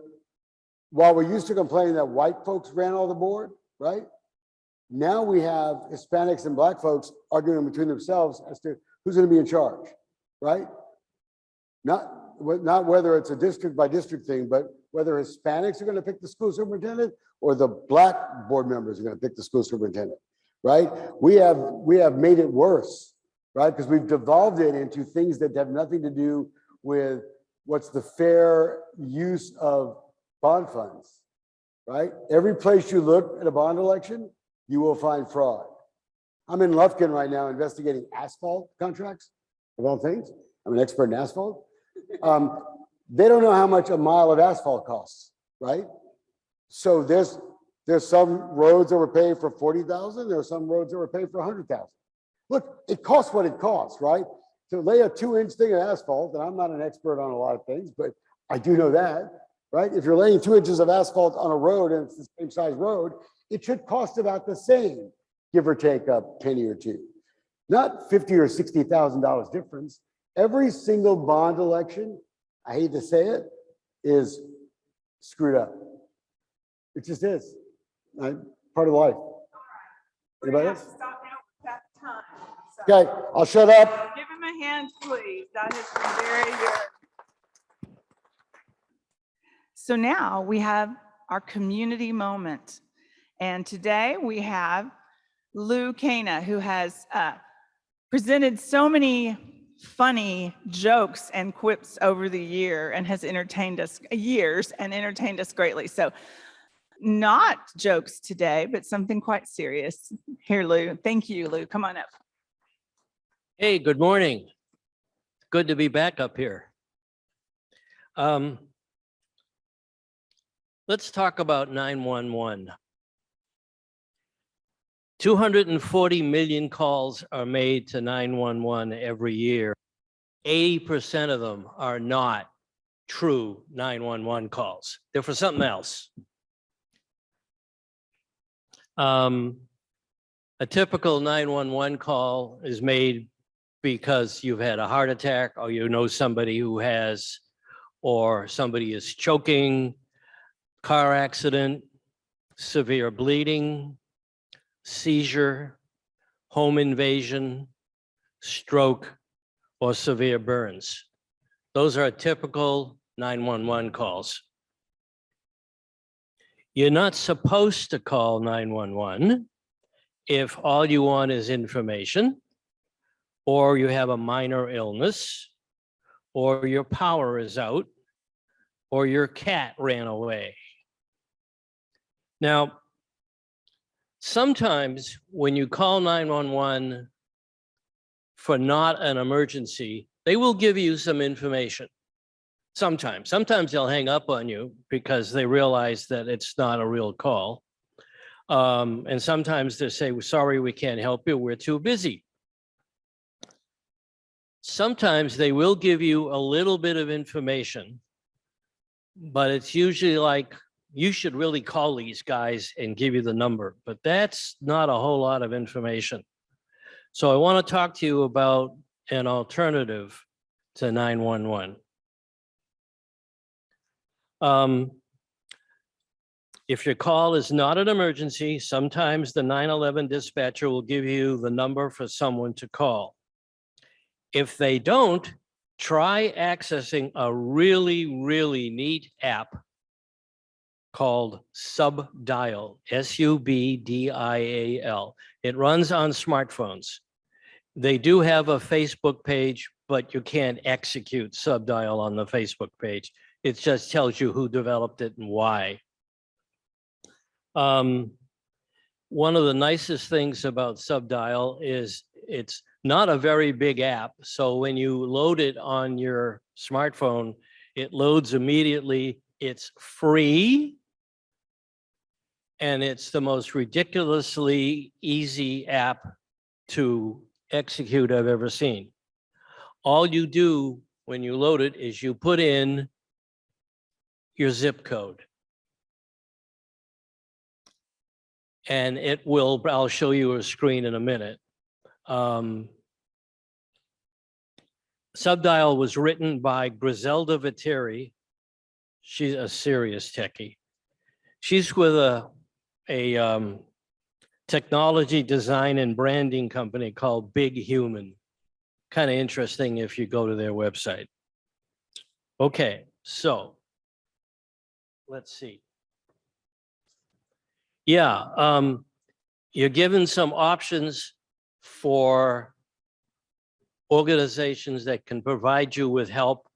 [SPEAKER 2] while we used to complain that white folks ran all the board, right? Now we have Hispanics and Black folks arguing between themselves as to who's going to be in charge, right? Not whether it's a district by district thing, but whether Hispanics are going to pick the school superintendent or the Black board members are going to pick the school superintendent, right? We have made it worse, right? Because we've devolved it into things that have nothing to do with what's the fair use of bond funds, right? Every place you look at a bond election, you will find fraud. I'm in Lufkin right now investigating asphalt contracts, of all things. I'm an expert in asphalt. They don't know how much a mile of asphalt costs, right? So there's some roads that were paid for 40,000. There are some roads that were paid for 100,000. Look, it costs what it costs, right? To lay a 2-inch thing of asphalt, and I'm not an expert on a lot of things, but I do know that, right? If you're laying 2 inches of asphalt on a road and it's the same size road, it should cost about the same, give or take a penny or two. Not $50,000 or $60,000 difference. Every single bond election, I hate to say it, is screwed up. It just is. Part of life. Anybody else?
[SPEAKER 1] Stop now with that time. So
[SPEAKER 2] Okay, I'll shut up.
[SPEAKER 1] give him a hand, please. That has been very good. So now we have our community moment. And today we have Lou Kana, who has presented so many funny jokes and quips over the year and has entertained us greatly. So not jokes today, but something quite serious. Here, Lou. Thank you, Lou. Come on up.
[SPEAKER 8] Hey, good morning. Good to be back up here. Let's talk about 911. 240 million calls are made to 911 every year. 80% of them are not true 911 calls. They're for something else. A typical 911 call is made because you've had a heart attack, or you know somebody who has, or somebody is choking, car accident, severe bleeding, seizure, home invasion, stroke, or severe burns. Those are typical 911 calls. You're not supposed to call 911 if all you want is information, or you have a minor illness, or your power is out, or your cat ran away. Now, sometimes when you call 911 for not an emergency, they will give you some information. Sometimes they'll hang up on you because they realize that it's not a real call. And sometimes they say, sorry, we can't help you, we're too busy. Sometimes they will give you a little bit of information, but it's usually like, you should really call these guys and give you the number, but that's not a whole lot of information. So I want to talk to you about an alternative to 911. If your call is not an emergency, sometimes the 911 dispatcher will give you the number for someone to call. If they don't, try accessing a really, really neat app called Subdial, S-U-B-D-I-A-L. It runs on smartphones. They do have a Facebook page, but you can't execute Subdial on the Facebook page. It just tells you who developed it and why. One of the nicest things about Subdial is it's not a very big app. So when you load it on your smartphone, it loads immediately. It's free. And it's the most ridiculously easy app to execute I've ever seen. All you do when you load it is you put in your zip code. And it will, I'll show you a screen in a minute. Subdial was written by Griselda Viteri. She's a serious techie. She's with a technology design and branding company called Big Human. Kind of interesting if you go to their website. Okay, so let's see. Yeah, you're given some options for organizations that can provide you with help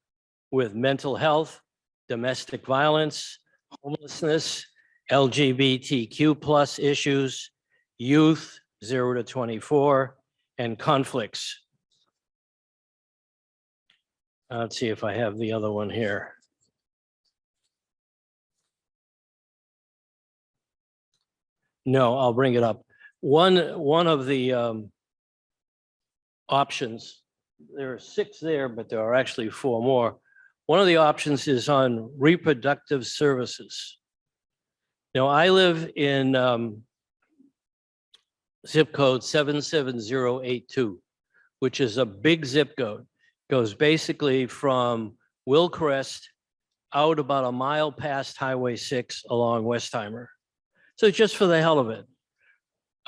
[SPEAKER 8] with mental health, domestic violence, homelessness, LGBTQ plus issues, youth 0 to 24, and conflicts. Let's see if I have the other one here. No, I'll bring it up. One of the options, there are 6 there, but there are actually 4 more. One of the options is on reproductive services. Now, I live in zip code 77082, which is a big zip code. Goes basically from Willcrest out about a mile past Highway 6 along Westheimer. So just for the hell of it,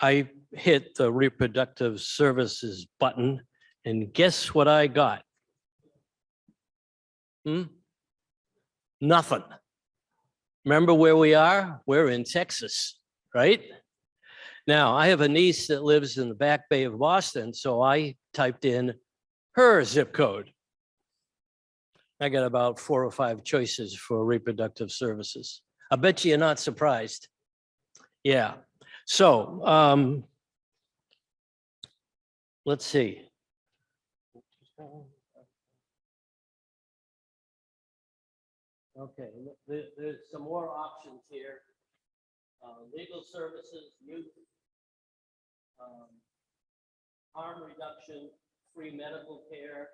[SPEAKER 8] I hit the reproductive services button, and guess what I got? Nothing. Remember where we are? We're in Texas, right? Now, I have a niece that lives in the Back Bay of Boston, so I typed in her zip code. I got about 4 or 5 choices for reproductive services. I bet you're not surprised. Yeah. So let's see. Okay, there's some more options here. Legal services, youth, harm reduction, free medical care,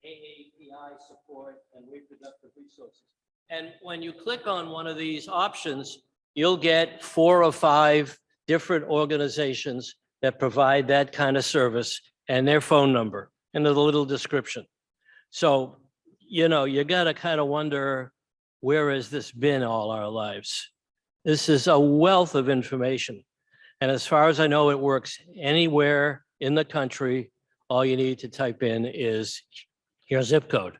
[SPEAKER 8] AAPI support, and reproductive resources. And when you click on one of these options, you'll get 4 or 5 different organizations that provide that kind of service and their phone number and a little description. So, you know, you got to kind of wonder, where has this been all our lives? This is a wealth of information. And as far as I know, it works anywhere in the country. All you need to type in is your zip code.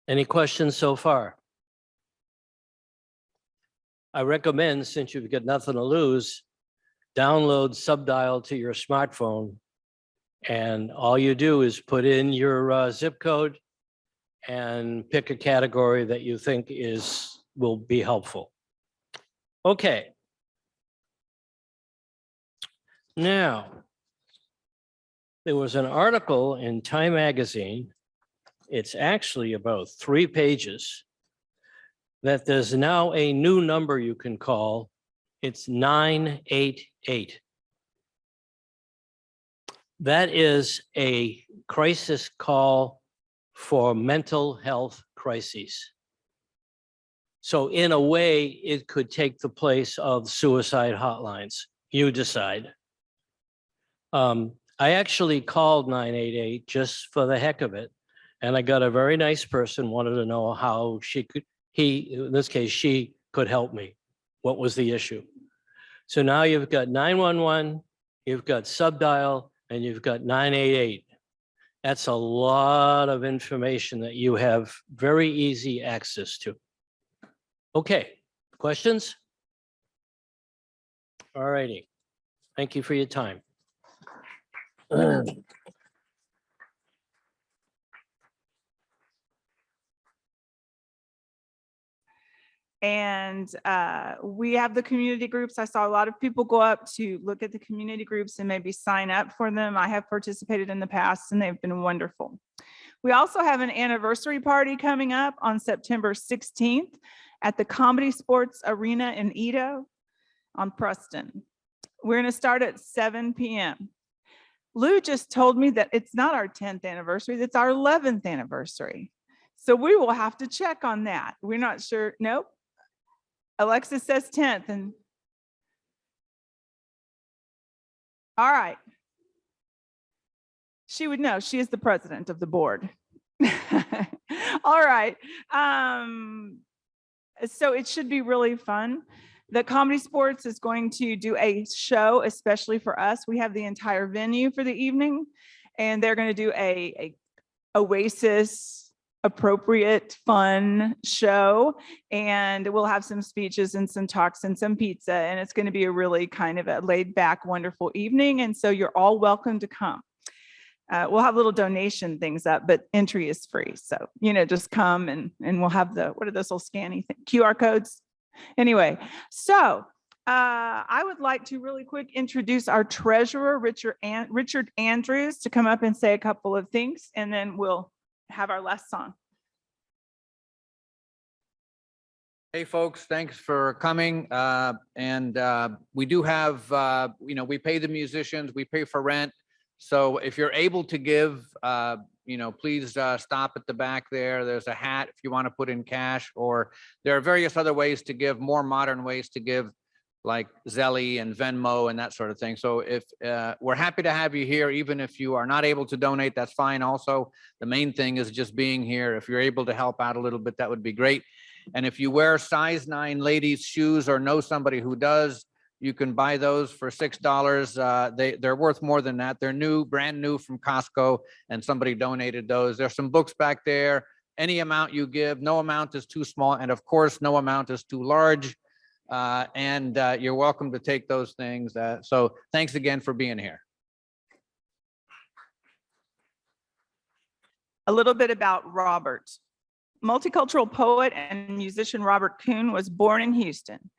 [SPEAKER 8] Any questions so far? I recommend, since you've got nothing to lose, download Subdial to your smartphone. And all you do is put in your zip code and pick a category that you think will be helpful. Okay. Now, there was an article in Time Magazine. It's actually about 3 pages, that there's now a new number you can call. It's 988. That is a crisis call for mental health crises. So in a way, it could take the place of suicide hotlines. You decide. I actually called 988 just for the heck of it. And I got a very nice person, wanted to know how in this case, she could help me. What was the issue? So now you've got 911, you've got Subdial, and you've got 988. That's a lot of information that you have very easy access to. Okay, questions? All righty. Thank you for your time.
[SPEAKER 1] And we have the community groups. I saw a lot of people go up to look at the community groups and maybe sign up for them. I have participated in the past and they've been wonderful. We also have an anniversary party coming up on September 16th at the Comedy Sports Arena in Edo on Preston. We're going to start at 7 p.m. Lou just told me that it's not our 10th anniversary, it's our 11th anniversary. So we will have to check on that. We're not sure. Nope. Alexis says 10th. And all right. She would know. She is the president of the board. All right. So it should be really fun. The Comedy Sports is going to do a show, especially for us. We have the entire venue for the evening, and they're going to do a Oasis appropriate fun show, and we'll have some speeches and some talks and some pizza, and it's going to be a really kind of a laid back, wonderful evening. And so you're all welcome to come. We'll have little donation things up, but entry is free. So, just come and we'll have what are those little scanny QR codes? Anyway, so I would like to really quick introduce our treasurer, Richard Andrews, to come up and say a couple of things, and then we'll have our last song.
[SPEAKER 5] Hey, folks, thanks for coming. We do have, we pay the musicians, we pay for rent. So if you're able to give, please stop at the back there. There's a hat if you want to put in cash, or there are various other ways to give, more modern ways to give, like Zelle and Venmo and that sort of thing. So if we're happy to have you here, even if you are not able to donate, that's fine. Also, the main thing is just being here. If you're able to help out a little bit, that would be great. And if you wear size 9 ladies shoes or know somebody who does, you can buy those for $6. They're worth more than that. They're new, brand new from Costco, and somebody donated those. There's some books back there. Any amount you give, no amount is too small. And of course, no amount is too large. You're welcome to take those things. So thanks again for being here.
[SPEAKER 1] A little bit about Robert. Multicultural poet and musician Robert Kuhn was born in Houston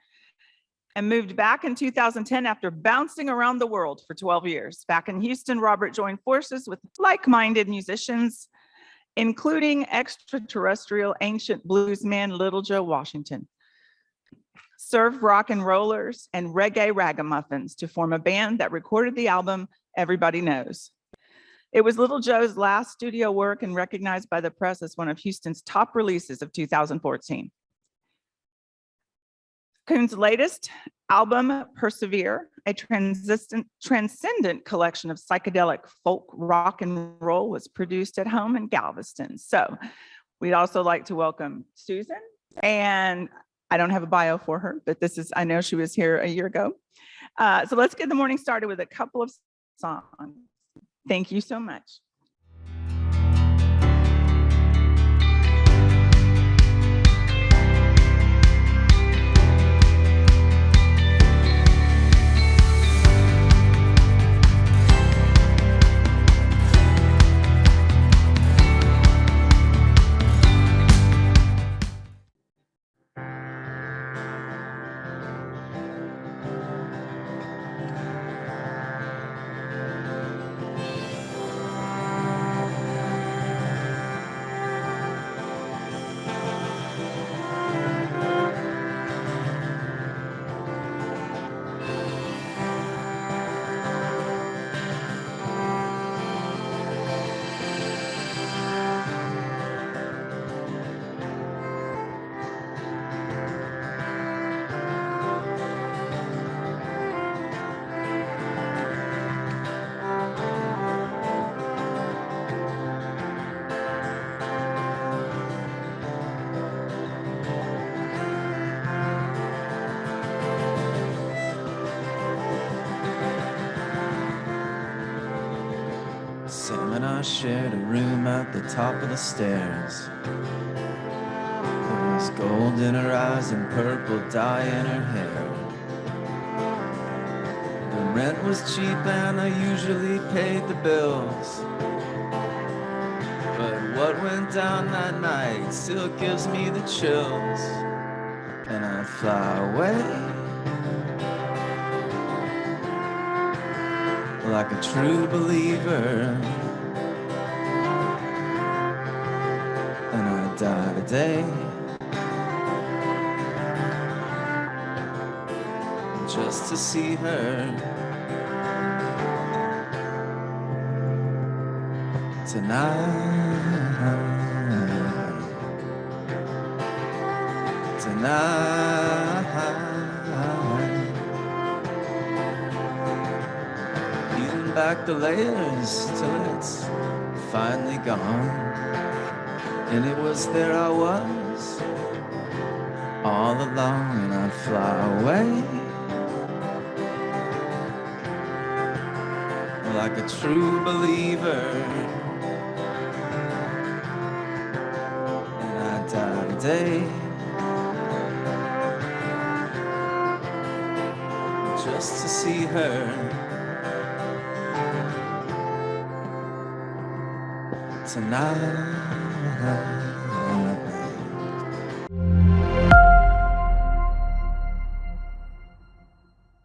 [SPEAKER 1] and moved back in 2010 after bouncing around the world for 12 years. Back in Houston, Robert joined forces with like-minded musicians, including extraterrestrial ancient bluesman Little Joe Washington, surf rock and rollers, and reggae ragamuffins to form a band that recorded the album Everybody Knows. It was Little Joe's last studio work and recognized by the press as one of Houston's top releases of 2014. Kuhn's latest album, Persevere, a transcendent collection of psychedelic folk rock and roll, was produced at home in Galveston. So we'd also like to welcome Susan. And I don't have a bio for her, but I know she was here a year ago. So let's get the morning started with a couple of songs. Thank you so much.
[SPEAKER 9] Sam and I shared a room at the top of the stairs. There was gold in her eyes and purple dye in her hair. The rent was cheap and I usually paid the bills. But what went down that night still gives me the chills. And I'd fly away like a true believer, and I die today just to see her tonight. Back the layers till it's finally gone, and it was there I was all along, and I'd fly away like a true believer, and I die today just to see her tonight.